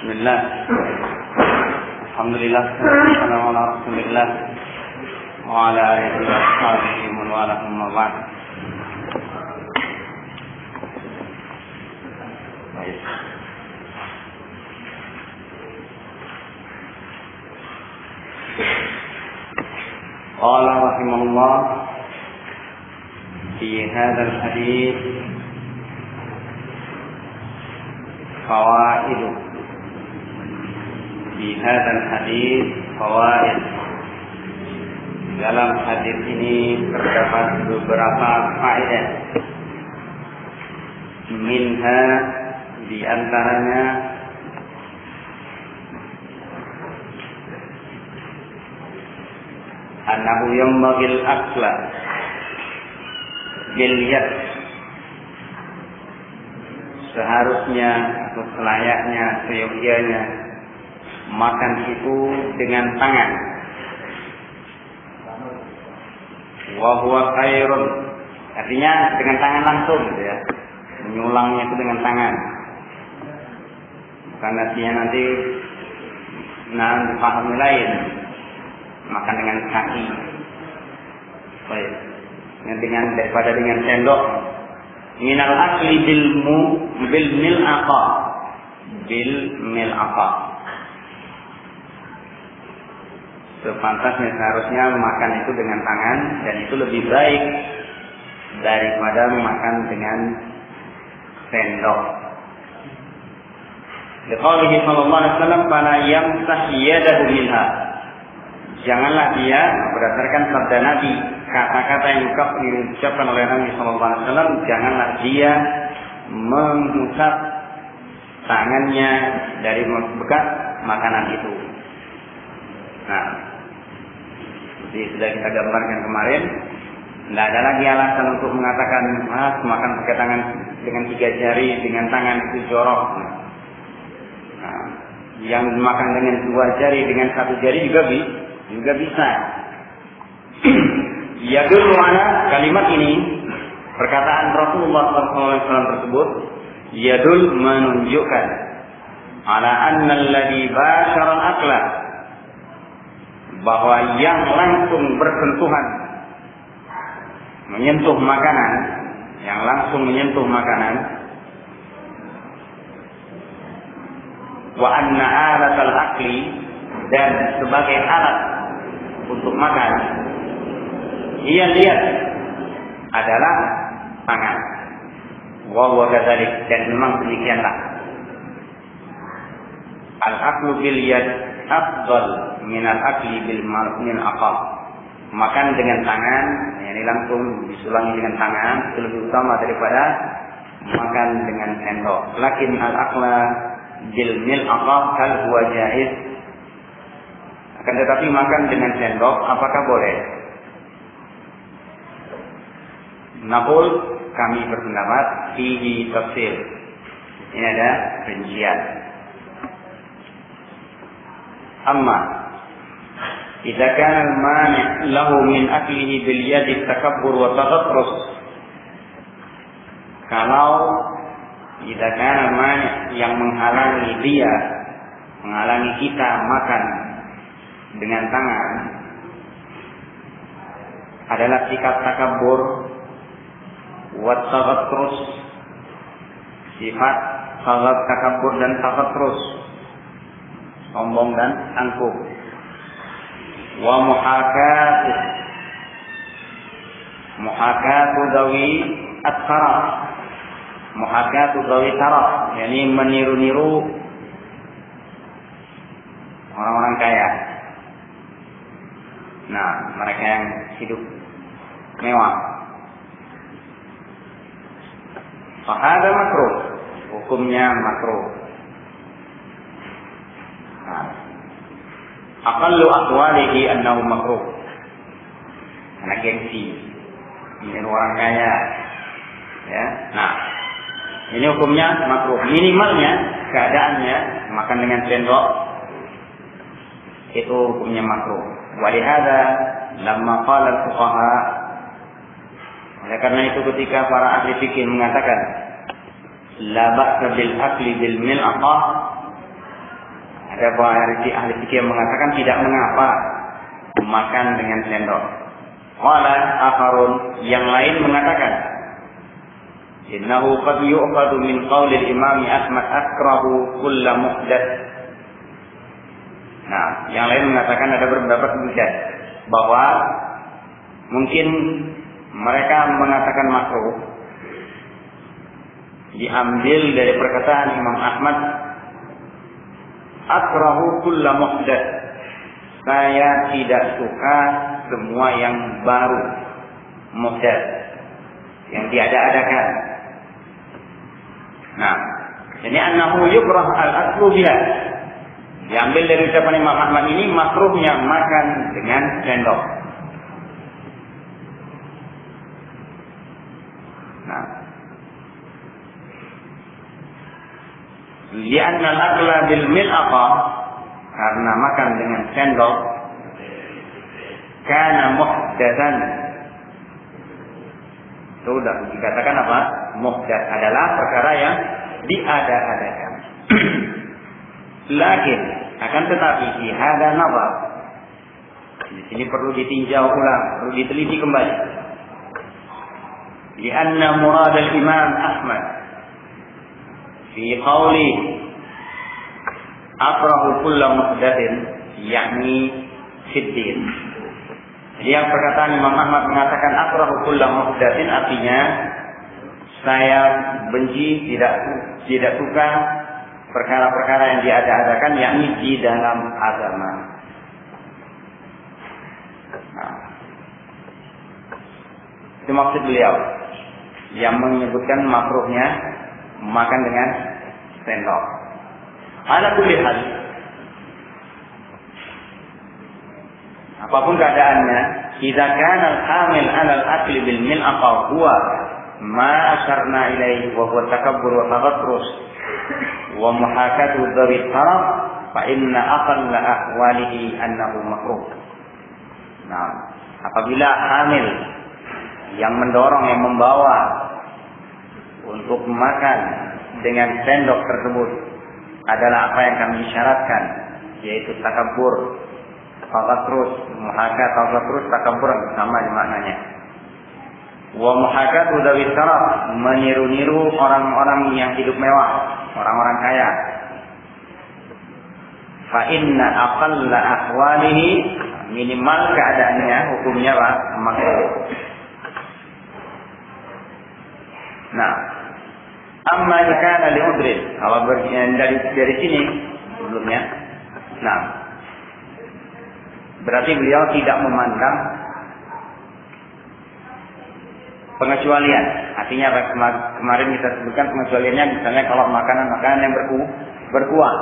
Bismillah. Alhamdulillah. Wassalamu ala Rasulillah wa ala alihi wa sahbihi wa man wala amma ba'd. Qala rahimahullah fi hadzal hadits fawaid. Di hadzal hadits fawaid. Dalam hadis ini terdapat beberapa faedah. Minha, di antaranya annahu yanbaghil akla bil yad, seharusnya atau selayaknya, seyogyanya makan itu dengan tangan. Wa huwa khairun, artinya dengan tangan langsung gitu ya. Menyulangnya itu dengan tangan. Bukan artinya nanti dipahami lain, makan dengan kaki. Baik. Daripada dengan sendok. Minal akli bil mil'aqa. Bil mil'aqa. Sepantasnya seharusnya makan itu dengan tangan, dan itu lebih baik daripada makan dengan sendok. Liqaulihi sallallahu alaihi wasallam fala yamsah yadahu minha. Janganlah dia, berdasarkan sabda Nabi, kata-kata yang diucapkan oleh Nabi sallallahu alaihi wasallam, janganlah dia mengusap tangannya dari bekas makanan itu. Nah, seperti sudah kita gambarkan kemarin, tidak ada lagi alasan untuk mengatakan makan pakai tangan dengan 3 jari, dengan tangan itu jorok. Nah, yang makan dengan 2 jari, dengan 1 jari juga bisa. Yadul mana kalimat ini, perkataan Rasulullah SAW tersebut, yadul menunjukkan ala anna alladhi bashara al-akla, bahwa yang langsung bersentuhan menyentuh makanan, yang langsung menyentuh makanan, wa anna alatal akli, dan sebagai alat untuk makan, ia lihat adalah tangan. Wa huwa kadzalik, dan memang demikianlah. Al-aklu bil yad afdal minal akli bil aqal. Makan dengan tangan, ini langsung disulangi dengan tangan, itu lebih utama daripada makan dengan sendok. Lakin al-akla bil aqal hal huwa jaiz. Akan tetapi makan dengan sendok apakah boleh? Naqul, kami berpendapat fihi tafsir. Ini ada rincian. Amma idza kana al-mani' lahu min aklihi bil yadi takabbur wa taghatrus, kalau idza kana al-mani' yang menghalangi kita makan dengan tangan adalah sikap takabbur wa taghatrus, sifat takabbur dan taghatrus, sombong dan angkuh. Wa muhakatu dawi at-taraf, muhakatu dawi taraf, yakni meniru-niru orang-orang kaya. Nah, mereka yang hidup mewah. Fahada makruh, hukumnya makruh. Nah, aqallu aqwalihi annahu makruh, karena gengsi, ini orang kaya, ya. Nah, ini hukumnya makruh. Minimalnya keadaannya makan dengan sendok itu hukumnya makruh. Walihada lamma qala al-fuqaha, oleh karena itu ketika para ahli fikih mengatakan la ba'sa bil akli bil mil'aqah, Ada ahli fikih yang mengatakan tidak mengapa makan dengan sendok. Qala akharun, yang lain mengatakan innahu qad yu'khadhu min qawli al-Imam Ahmad akrahu kulla muhdats. Nah, yang lain mengatakan ada berpendapat demikian, bahwa mungkin mereka mengatakan makruh diambil dari perkataan Imam Ahmad, akrahu kulla muhdats, saya tidak suka semua yang baru, muhdats, yang diada-adakan. Nah, ini annahu yukrah al-aslu biha, diambil dari ucapan Imam Ahmad ini makruhnya makan dengan sendok. Nah, li'anna al-akla bil mil'aqah, karena makan dengan sendok, kana muhdatsan. Sudah dikatakan apa? Muhdats adalah perkara yang diada-adakan. Lakin akan tetapi di hada nazar, di sini perlu ditinjau ulang, perlu diteliti kembali. Di anna murad al-Imam Ahmad fi qawli akrahu kulla muhdatsin, yakni fiddin. Jadi yang perkataan Imam Ahmad mengatakan akrahu kulla muhdatsin, artinya saya benci, tidak suka perkara-perkara yang diada-adakan, yakni di dalam agama. Nah, itu maksud beliau yang menyebutkan makruhnya makan dengan sendok. Ala kulli hal, apapun keadaannya, idza kana al-hamil 'ala al-akli bil mil'aqah huwa ma asharna ilaihi wa huwa takabbur wa taghatrus wa muhakatu dhawi taraf, fa inna aqalla ahwalihi annahu makruh. Nah, apabila hamil yang mendorong, yang membawa untuk makan dengan sendok tersebut adalah apa yang kami syaratkan, yaitu takabur, takatrus, muhakat, takatrus, takabur sama maknanya. Wa muhakat udawi taraf, meniru-niru orang-orang yang hidup mewah, orang-orang kaya. Fa inna aqalla ahwalihi, minimal keadaannya, hukumnya apa? Makruh. Nah, amma jika ada liudrin, kalau dari sini sebelumnya, nah, berarti beliau tidak memandang pengecualian. Artinya kemarin kita sebutkan pengecualiannya, misalnya kalau makanan-makanan yang berkuah.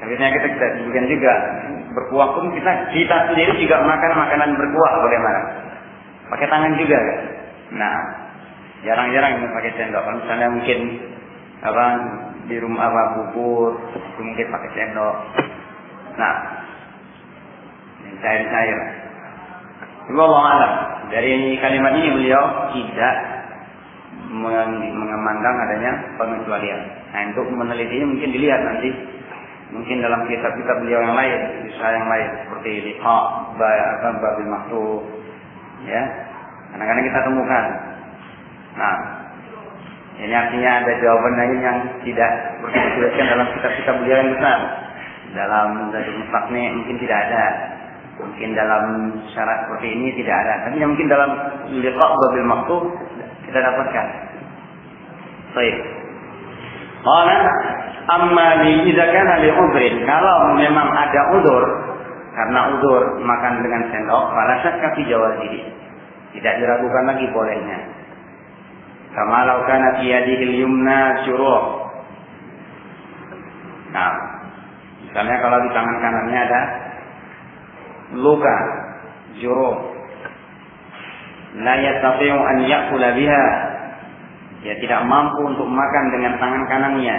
Akhirnya kita sebutkan juga berkuah pun kita sendiri juga makan makanan berkuah, bagaimana? Pakai tangan juga kan? Nah, jarang-jarang pakai sendok. Kalau misalnya mungkin apa di rumah apa bubur, itu mungkin pakai sendok. Nah, cair-cair. Wallahu a'lam. Dari kalimat ini beliau tidak mengemandang adanya pengecualian. Nah, untuk menelitinya mungkin dilihat nanti, mungkin dalam kitab-kitab beliau yang lain, kisah yang lain seperti Liqa, Babil Maktub, ya. Kadang-kadang kita temukan. Nah, ini artinya ada jawaban lain yang tidak seperti disebutkan dalam kitab-kitab beliau yang besar. Dalam Zadul Mustaqni mungkin tidak ada, mungkin dalam syarat seperti ini tidak ada. Tapi mungkin dalam Liqa Babil Maktub kita dapatkan. Baik. Qala amma idza kana li udhrin, kalau memang ada udzur, karena udzur makan dengan sendok, fala syakka fi jawazihi, tidak diragukan lagi bolehnya. Kama law kana fi yadihi al-yumna syuruh. Nah, misalnya kalau di tangan kanannya ada luka, juruh, la yastati'u an ya'kula biha, dia tidak mampu untuk makan dengan tangan kanannya.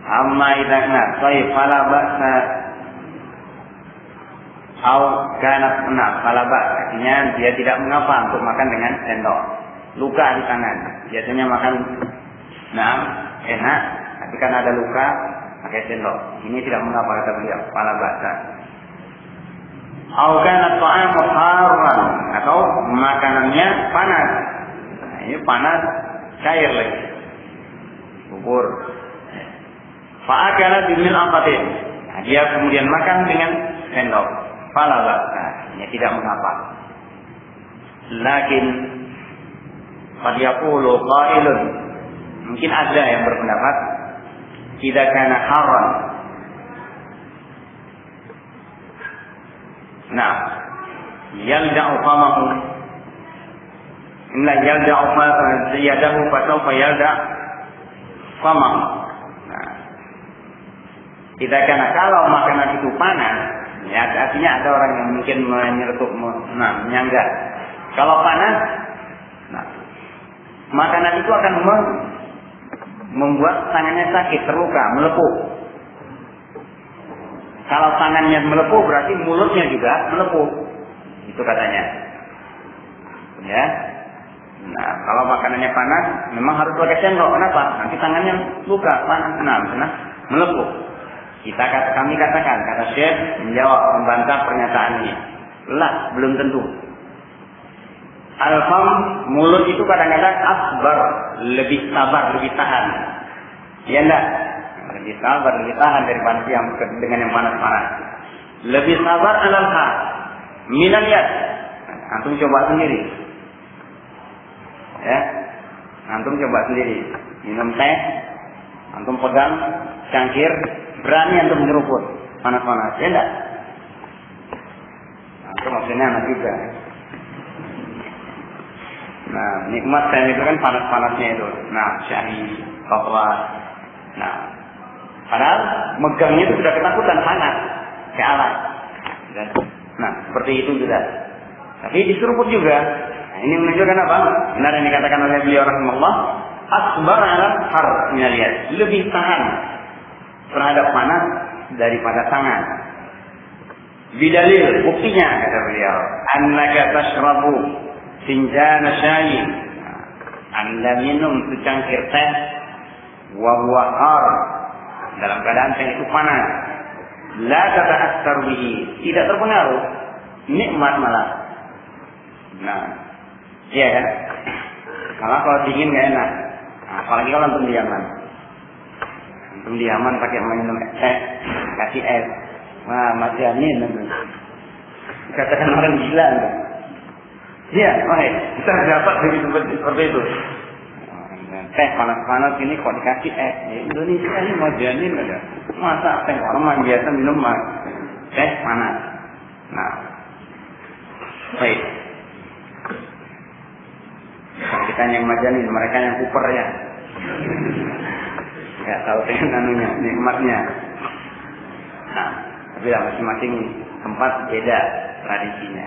Amma idza kana fala ba'sa au kana fala ba'sa, artinya dia tidak mengapa untuk makan dengan sendok. Luka di tangan, biasanya makan enak, tapi kan ada luka, pakai sendok. Ini tidak mengapa kata beliau, fala ba'sa. Au kana ta'amu harran, atau makanannya panas. Nah, ini panas cair lagi. Bubur. Fa akala bimil aqatin. Nah, dia kemudian makan dengan sendok. Fala ba'sa. Ini tidak mengapa. Lakin qad yaqulu qailun, mungkin ada yang berpendapat idza kana haram. Nah, yalda'u famahu. Inna yalda'u yadahu fa sawfa yalda' famahu. Nah, idza kana, kalau makanan itu panas, ya artinya ada orang yang mungkin menyertup, menyangga. Kalau panas, nah, makanan itu akan membuat tangannya sakit, terluka, melepuh. Kalau tangannya melepuh, berarti mulutnya juga melepuh. Itu katanya. Ya. Nah, kalau makanannya panas, memang harus pakai sendok. Kenapa? Nanti tangannya luka, panas, melepuh. Kami katakan, kata Syekh menjawab, membantah pernyataan ini. Lah, belum tentu. Al-fam, mulut itu kadang-kadang asbar, lebih sabar, lebih tahan. Ya enggak? Lebih sabar, lebih tahan daripada yang dengan yang panas-panas. Lebih sabar alal-ha. Minal yad. Antum coba sendiri. Ya. Antum coba sendiri. Minum teh, antum pegang cangkir, berani antum nyeruput panas-panas. Ya enggak? Antum maksudnya anak juga. Nah, nikmat saya itu kan panas-panasnya itu. Nah, syahi, kopla. Nah, padahal megangnya itu sudah ketakutan panas, kayak alat. Nah, seperti itu sudah. Tapi diseruput juga. Nah, ini menunjukkan apa? Benar yang dikatakan oleh beliau rahimahullah, asbar ala har minaliyat, lebih tahan terhadap panas daripada tangan. Bidalil, buktinya kata beliau, annaka tashrabu finjana syai. Anda minum secangkir teh wa huwa har, dalam keadaan teh itu panas. La tata'assar bihi, tidak terpengaruh, nikmat malah. Nah, iya kan? Kalau dingin nggak enak. Nah, apalagi kalau antum di Yaman. Antum di Yaman pakai minum teh, kasih es. Wah, masih angin nanti. Dikatakan orang gila. Iya, oke. Kita dapat dari seperti itu. Teh panas-panas ini kok dikasih es. Indonesia ini mau janin ada. Masa teh orang biasa minum teh panas. Nah, baik. Kita yang majanin, mereka yang kuper ya. Nggak tahu anunya, nikmatnya. Nah, tapi ya masing-masing tempat beda tradisinya.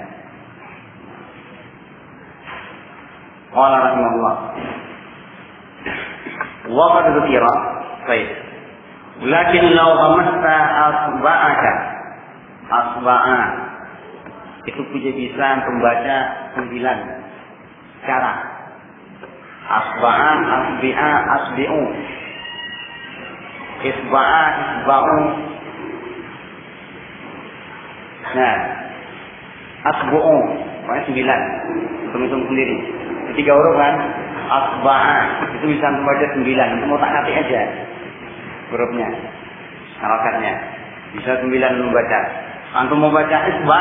Qala rahimahullah. Wa qad dzukira. Baik. Lakin law ghamasta asba'a. Itu punya bisa membaca 9 cara. Asba'a, asbi'a, asbi'u. Isba'a, isba'u. Nah, asbu'u, maknanya 9. Hitung-hitung sendiri. 3 huruf kan? Asba'a, itu bisa membaca 9. Itu mau tak hati aja hurufnya, harakatnya. Bisa 9 membaca. Antum mau baca isba,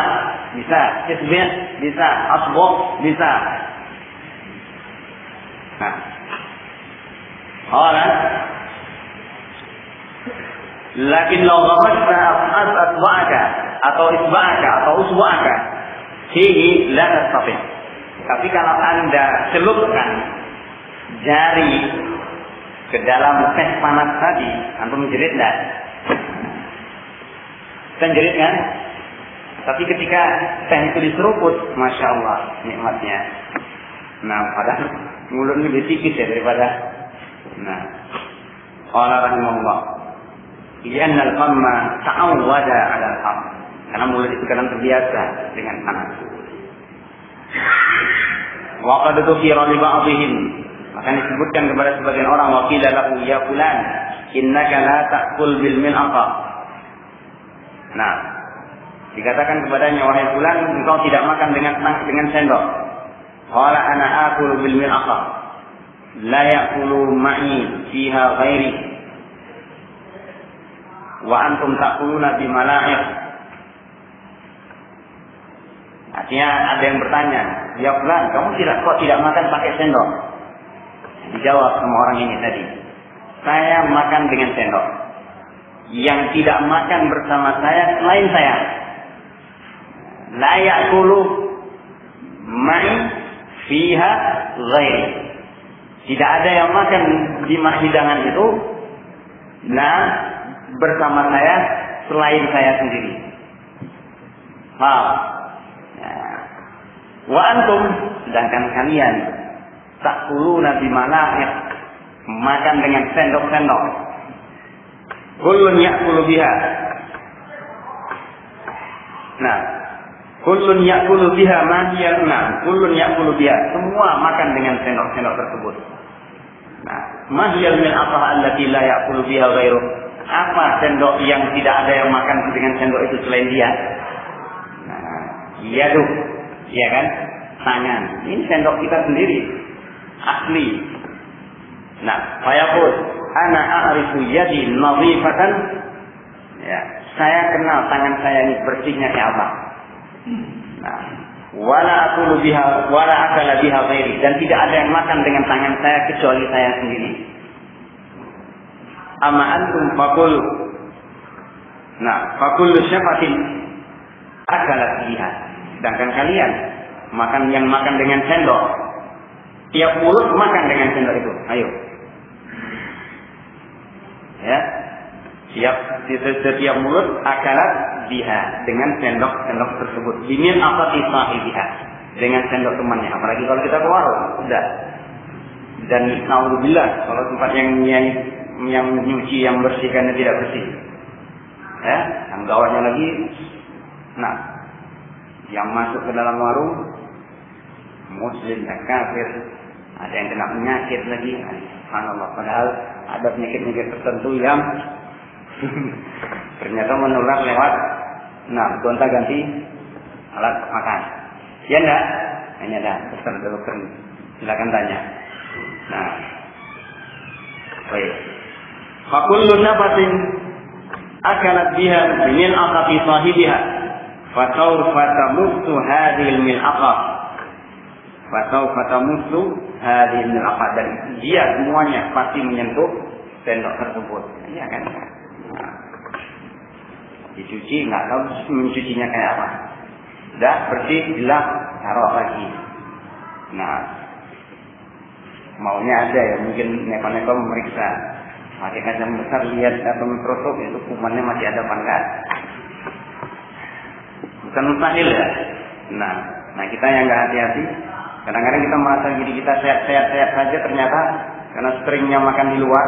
bisa. Isbi' bisa. Asbu' bisa. Nah, orang lakin law ghamasta asba'aka atau isba'aka atau usba'aka fihi la tastati'. Tapi kalau Anda celupkan jari ke dalam teh panas tadi, antum menjerit enggak? Kan jerit kan? Tapi ketika teh itu diseruput, masya Allah nikmatnya. Nah, padahal mulutnya lebih tipis ya daripada. Nah, qala rahimahullah, li'anna al-famma ta'awwada 'ala al-ham. Karena mulut itu kadang terbiasa dengan panas. Wa qad dzukira li ba'dihim, maka disebutkan kepada sebagian orang, wa qila lahu ya fulan, innaka la ta'kul bil mil'aqah. Nah, dikatakan kepadanya, wahai fulan, engkau tidak makan dengan sendok. Qala ana akulu bil mil'aqah, la ya'kulu ma'i fiha ghairi, wa antum ta'kuluna bi mala'iq. Artinya ada yang bertanya, ya fulan, kamu kok tidak makan pakai sendok? Dijawab sama orang ini tadi, saya makan dengan sendok. Yang tidak makan bersama saya selain saya, la ya'kulu ma'i fiha ghairi. Tidak ada yang makan di hidangan itu bersama saya selain saya sendiri. Wa antum, sedangkan kalian ta'kuluna bi mala'iq, makan dengan sendok-sendok. Kullun ya'kulu biha. Nah, kullun ya'kulu biha ma hiya kullun ya'kulu biha. Semua makan dengan sendok-sendok tersebut. Nah, ma hiya al-mil'aqah allati la ya'kulu biha ghairu. Apa sendok yang tidak ada yang makan dengan sendok itu selain dia? Nah, yadu, ya kan? Tangan. Ini sendok kita sendiri, asli. Nah, fayaqul ana a'rifu yadi nadhifatan. Ya, saya kenal tangan saya ini bersihnya kayak apa. Nah, wala aqulu biha wala akala biha ghairi, dan tidak ada yang makan dengan tangan saya kecuali saya sendiri. Amma antum faqul. Nah, faqul syafatin akalat biha. Sedangkan kalian yang makan dengan sendok, tiap mulut makan dengan sendok itu. Ayo. Ya. Setiap mulut akalat biha, dengan sendok-sendok tersebut. Bimin afati sahibiha, dengan sendok temannya. Apalagi kalau kita ke warung, sudah. Dan naudzubillah kalau tempat yang nyuci, yang bersihkannya tidak bersih. Ya, yang gawatnya lagi, nah, yang masuk ke dalam warung muslim dan kafir, ada yang kena penyakit lagi. Subhanallah, padahal ada penyakit-penyakit tertentu yang ternyata menular lewat gonta-ganti alat makan. Ya enggak? Ini ada dokter, silakan tanya. Nah, baik. Fakullu nafasin akalat biha min aqati sahibiha, fasawfa tamussu hadhil mil'aqah, fasawfa tamussu hadhil mil'aqah, dan dia semuanya pasti menyentuh sendok tersebut. Iya kan? Dicuci, nggak tahu mencucinya kayak apa. Udah bersih, jelas, taruh lagi. Nah, maunya ada ya, mungkin neko-neko memeriksa, pakai kaca besar lihat atau mikroskop itu kumannya masih ada apa enggak. Bukan mustahil ya. Nah kita yang nggak hati-hati, kadang-kadang kita merasa diri kita sehat-sehat saja, ternyata karena seringnya makan di luar,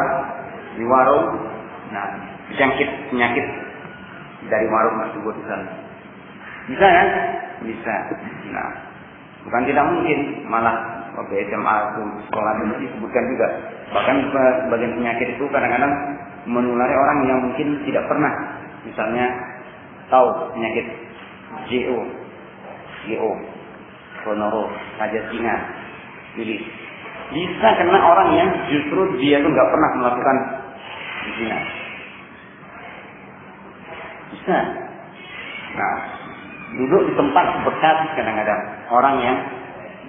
di warung, nah penyakit dari warung tersebut bisa kan? Bisa. Nah, bukan tidak mungkin, malah waktu SMA sekolah dulu disebutkan juga, bahkan bagian penyakit itu kadang-kadang menulari orang yang mungkin tidak pernah, misalnya tahu penyakit GO, gonoro, hajat singa, bilis, bisa kena orang yang justru dia tuh nggak pernah melakukan zina. Bisa. Nah, duduk di tempat bekas kadang-kadang orang yang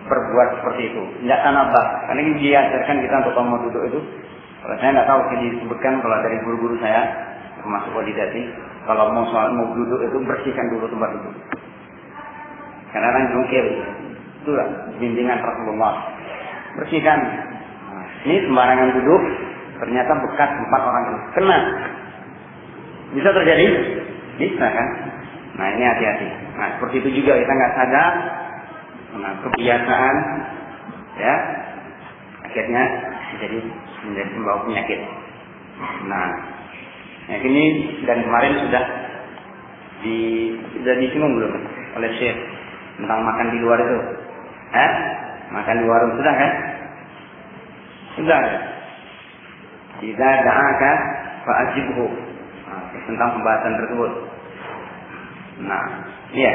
berbuat seperti itu, tidak tanabah. Karena ini diajarkan kita untuk mau duduk itu. Kalau saya tidak tahu, disebutkan kalau dari guru-guru saya, termasuk walidati, kalau mau duduk itu bersihkan dulu tempat duduk. Karena orang jungkir, itulah bimbingan Rasulullah. Bersihkan. Nah, ini sembarangan duduk, ternyata bekas tempat orang itu kena. Bisa terjadi? Bisa kan? Nah ini hati-hati. Nah seperti itu juga kita nggak sadar, nah kebiasaan, ya akhirnya menjadi membawa penyakit. Nah ini dan kemarin sudah disinggung belum oleh Syekh tentang makan di luar itu, makan di warung sudah kan? Sudah. Jika da'aka fa'ajibhu. Tentang pembahasan tersebut. Nah, iya.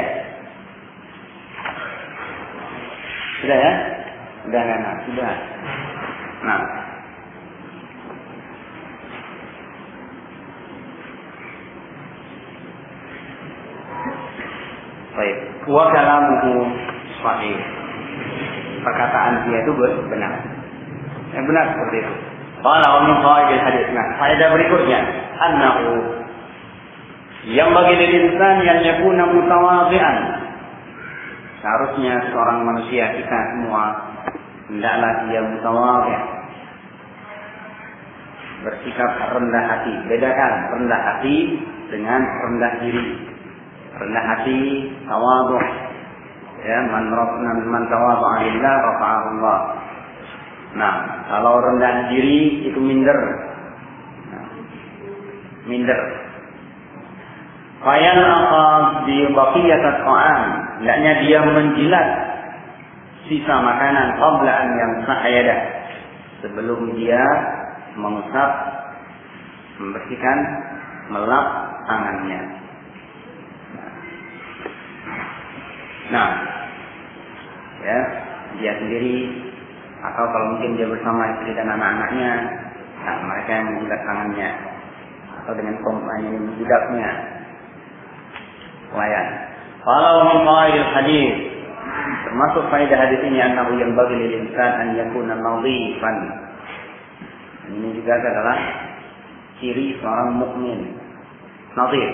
Sudah ya? Sudah kan? Sudah. Nah. Baik. Wa kalamuhu sahih. Perkataan dia itu benar. Benar seperti itu. Qala wa min qawaidil hadits. Nah, faedah berikutnya, annahu yang bagi insan yang yakuna mutawadhi'an. Seharusnya seorang manusia, kita semua, hendaklah dia mutawadhi', bersikap rendah hati. Bedakan rendah hati dengan rendah diri. Rendah hati, tawadhu'. Ya, man tawadha'a lillah rafa'ahu Allah. Nah, kalau rendah diri itu minder. Nah, minder. Fayal aqab bi baqiyat at-ta'am. Hendaknya dia menjilat sisa makanan qabla an yamsah yadah. Sebelum dia mengusap, membersihkan, melap tangannya. Nah, ya, dia sendiri atau kalau mungkin dia bersama istri dan anak-anaknya, nah mereka yang menjilat tangannya atau dengan kompanya yang menjidaknya. Pelayan. Kalau min qawaidil hadis, termasuk faedah hadis ini annahu yang bagi lil insan an yakuna nadhifan. Ini juga adalah ciri seorang mukmin. Nadhif.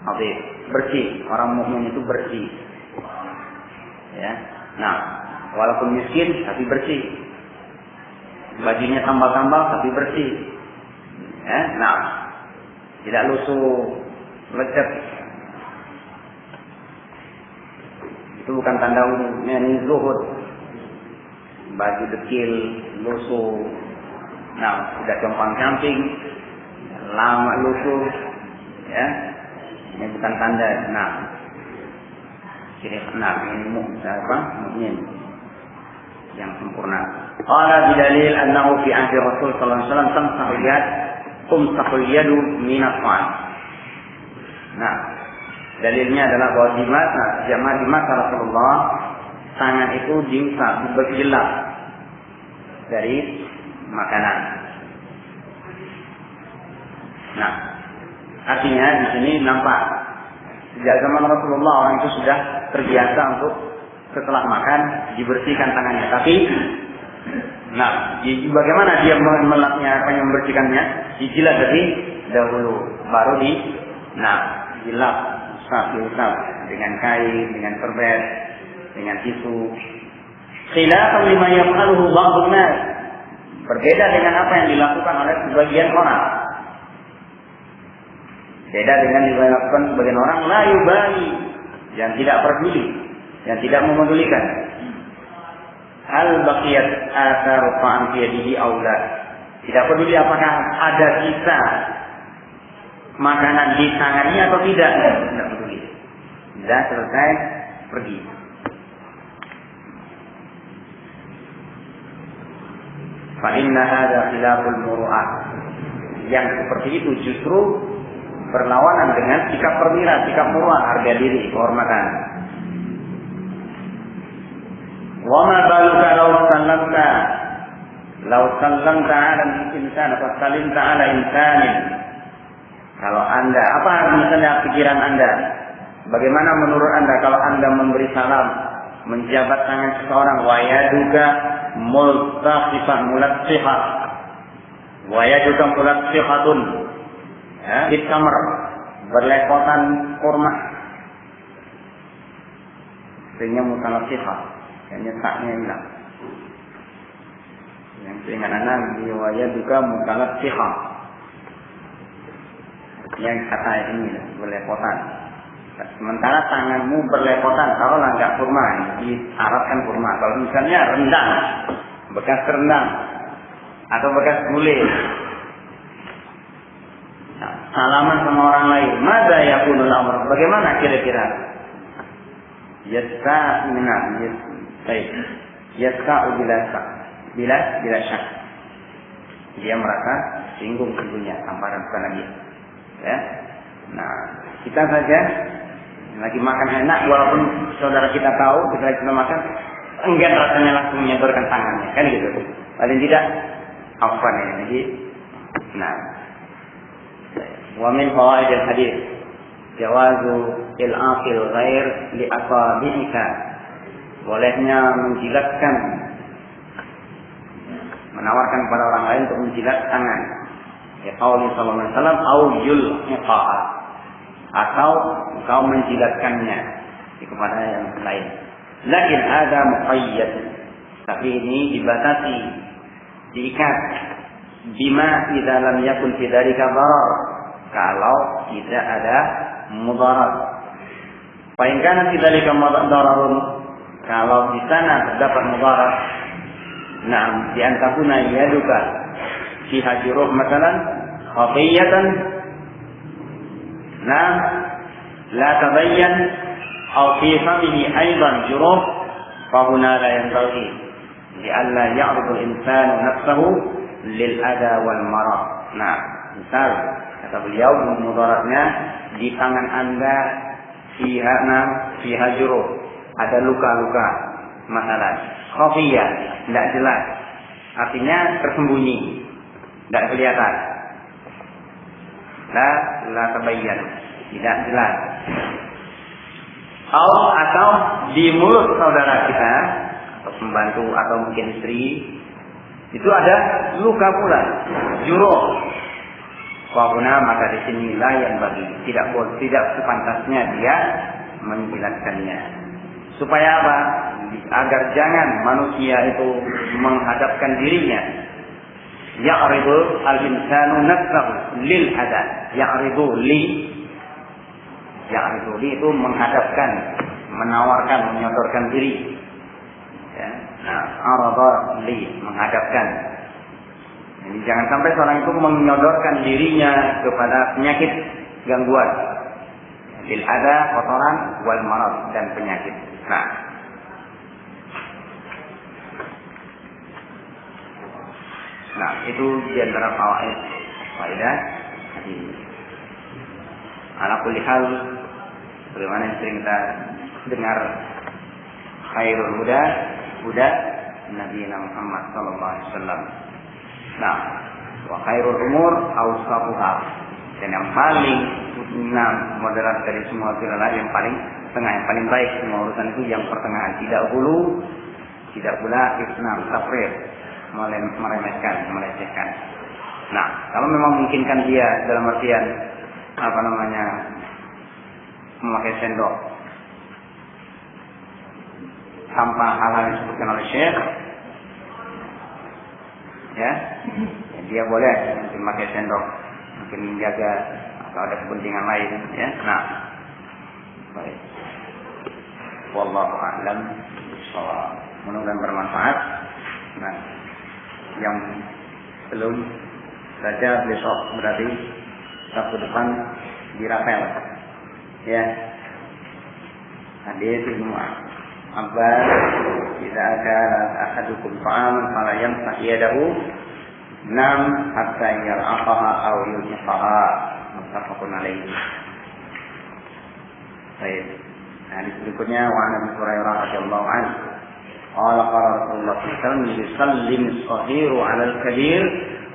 Nadhif, bersih. Orang mukmin itu bersih. Ya. Nah, walaupun miskin tapi bersih. Bajunya tambal-tambal tapi bersih. Ya, nah, tidak lusuh, lecet. Itu bukan tanda ini zuhud. Baju dekil, lusuh. Nah, sudah compang-camping, lama lusuh. Ya, ini bukan tanda. Nah, ciri benar ini mukmin yang sempurna. Qala bidalil annahu fi ahdi Rasul sallallahu alaihi wasallam tamsahul yadu min at-ta'am. Nah, dalilnya adalah bahwa di masa Rasulullah tangan itu dijelap dari makanan. Nah, artinya di sini nampak sejak zaman Rasulullah orang itu sudah terbiasa untuk setelah makan dibersihkan tangannya. Tapi, nah, bagaimana dia melapnya, membersihkannya? Dijilat dari dahulu, baru dilap, diusap dengan kain, dengan serbet, dengan tisu. Khilafan lima yaf'aluhu ba'dun nas. Berbeda dengan apa yang dilakukan oleh sebagian orang. Beda dengan yang dilakukan sebagian orang, la yubali, yang tidak peduli, yang tidak memedulikan. Al baqiyat atharu ta'am fi yadihi aw la. Tidak peduli apakah ada sisa makanan di tangannya atau tidak. Tidak peduli. Sudah selesai, pergi. Fa inna hadza khilaful muru'ah. Yang seperti itu justru berlawanan dengan sikap perwira, sikap muru'ah, harga diri, kehormatan. Wa ma baluka law sallamta 'ala al-insan fa sallimta 'ala insanin. Kalau Anda, apa misalnya pikiran Anda? Bagaimana menurut Anda kalau Anda memberi salam, menjabat tangan seseorang, wa yaduka multaqifan mulatsihah, wa yaduka mulatsihatun, ya, ditamar, berlepotan kurma, sehingga mutalatsihah, yang nyetaknya hilang. Yang seingat anak, wa yaduka mutalatsihah, yang kata ini berlepotan. Sementara tanganmu berlepotan, kalau nggak kurma, diharapkan kurma. Kalau misalnya rendang, bekas rendang, atau bekas gulai, nah, salaman sama orang lain, mada yakunul amr, bagaimana kira-kira? Yaska bila syak. dia merasa singgung tentunya tanpa bukan lagi. Ya. Nah, kita saja lagi makan enak, walaupun saudara kita tahu kita lagi makan, enggan rasanya langsung menyodorkan tangannya, kan gitu. Paling tidak, afwan ya. Jadi, nah, wa min fawaidil hadis jawazu il'aqil ghair li aqabi'ika, bolehnya menjilatkan, menawarkan kepada orang lain untuk menjilat tangan. Ya qauli sallallahu alaihi wasallam au yulqa'a, atau engkau menjilatkannya kepada yang lain. Lakin ada muqayyad, tapi ini dibatasi, diikat. Bima idza lam yakun fi dzalika darar, kalau tidak ada mudarat. Fa in kana fi dzalika dararun, kalau di sana terdapat mudarat, nah di antakuna yaduka fi hajruh masalan khafiyatan, nah la tabayyan aw fi famihi aidan juruh, fa huna la yanbaghi li alla ya'ridu al-insanu nafsahu lil adha wal marad. Nah, misal kata beliau mudaratnya di tangan Anda fi hajruh ada luka-luka masalah khafiyah, tidak jelas, artinya tersembunyi, tidak kelihatan. La tabayyan, tidak jelas. Atau di mulut saudara kita atau pembantu atau mungkin istri itu ada luka pula, juruh. Wahuna, maka di sinilah yang bagi tidak sepantasnya dia menjilatkannya. Supaya apa? Agar jangan manusia itu menghadapkan dirinya. Ya'ridu al-insanu nafsahu lil hadas. Ya'ridu li itu menghadapkan, menawarkan, menyodorkan diri. Ya. Nah, arada li, menghadapkan. Jadi jangan sampai seorang itu menyodorkan dirinya kepada penyakit, gangguan. Lil ada, kotoran, wal marad, dan penyakit. Nah, itu di antara faedah. Ala kulli hal, bagaimana yang sering kita dengar, khairul huda Nabi Muhammad sallallahu alaihi wasallam. Nah, wa khairul umur awsafuha, dan yang paling moderat dari semua adalah yang paling tengah, yang paling baik. Semua urusan itu yang pertengahan, tidak hulu, tidak pula isnam tafrid, meremehkan, melecehkan. Nah, kalau memang memungkinkan dia dalam artian memakai sendok tanpa hal-hal yang disebutkan oleh Syekh, ya, dia boleh memakai sendok, mungkin menjaga atau ada kepentingan lain, ya. Nah, baik. Wallahu a'lam bishawab. Mudah-mudahan bermanfaat. Nah, yang belum saja besok berarti Sabtu depan di Rapel, ya. Hadis Ibnu Abbas, "Idza akala ahadukum ta'aman fala yamsah yadahu nam hatta yar'aqaha aw yulqaha." Muttafaqun alaihi. Baik. Hadis berikutnya wa Nabi Hurairah radhiyallahu anhu, qala qala Rasulullah sallallahu alaihi wasallam, "Yusallim as-saghiru 'ala al-kabir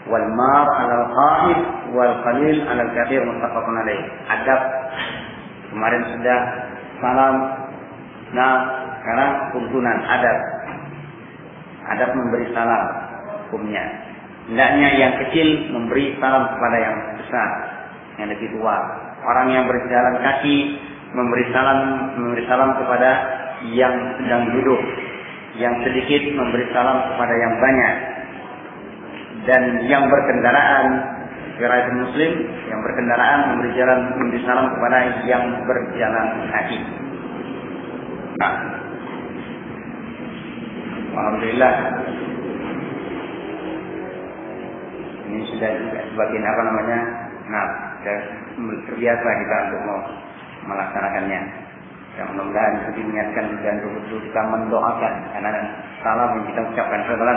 wal mar 'ala al-qa'id wal qalil 'ala al-kathir." Muttafaqun alaihi. Adab kemarin sudah salam. Nah, sekarang tuntunan adab memberi salam hukumnya. Hendaknya yang kecil memberi salam kepada yang besar, yang lebih tua. Orang yang berjalan kaki memberi salam kepada yang sedang duduk. Yang sedikit memberi salam kepada yang banyak. Dan yang berkendaraan, riwayat Muslim, yang berkendaraan memberi salam kepada yang berjalan kaki. Nah, alhamdulillah, ini sudah sebagian Nah, sudah terbiasa kita untuk melaksanakannya. Yang mudah-mudahan itu diniatkan dan betul-betul kita mendoakan, karena salam yang kita ucapkan adalah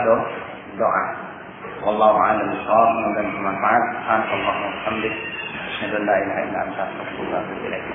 doa. Wallahu a'lam bishawab. Mudah-mudahan bermanfaat. Subhanallah wa bihamdihi. Asyhadu an la ilaha illa anta astaghfiruka wa atubu ilaik.